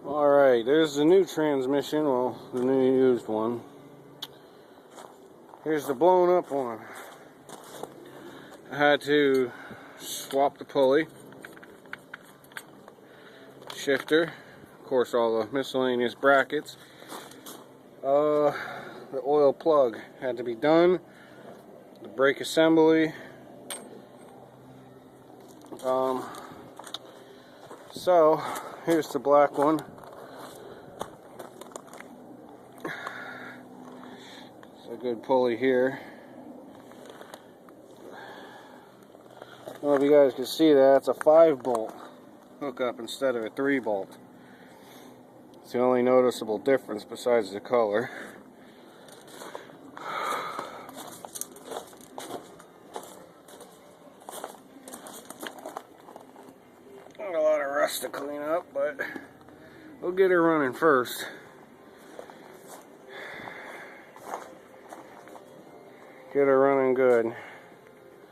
Alright, there's the new transmission, well, the new used one. Here's the blown up one. I had to swap the pulley, shifter, of course all the miscellaneous brackets. The oil plug had to be done, the brake assembly. So here's the black one. It's a good pulley here. I don't know if you guys can see that. It's a 5-bolt hookup instead of a 3-bolt. It's the only noticeable difference besides the color. Got a lot of rust to clean up, but we'll get her running first. Get her running good.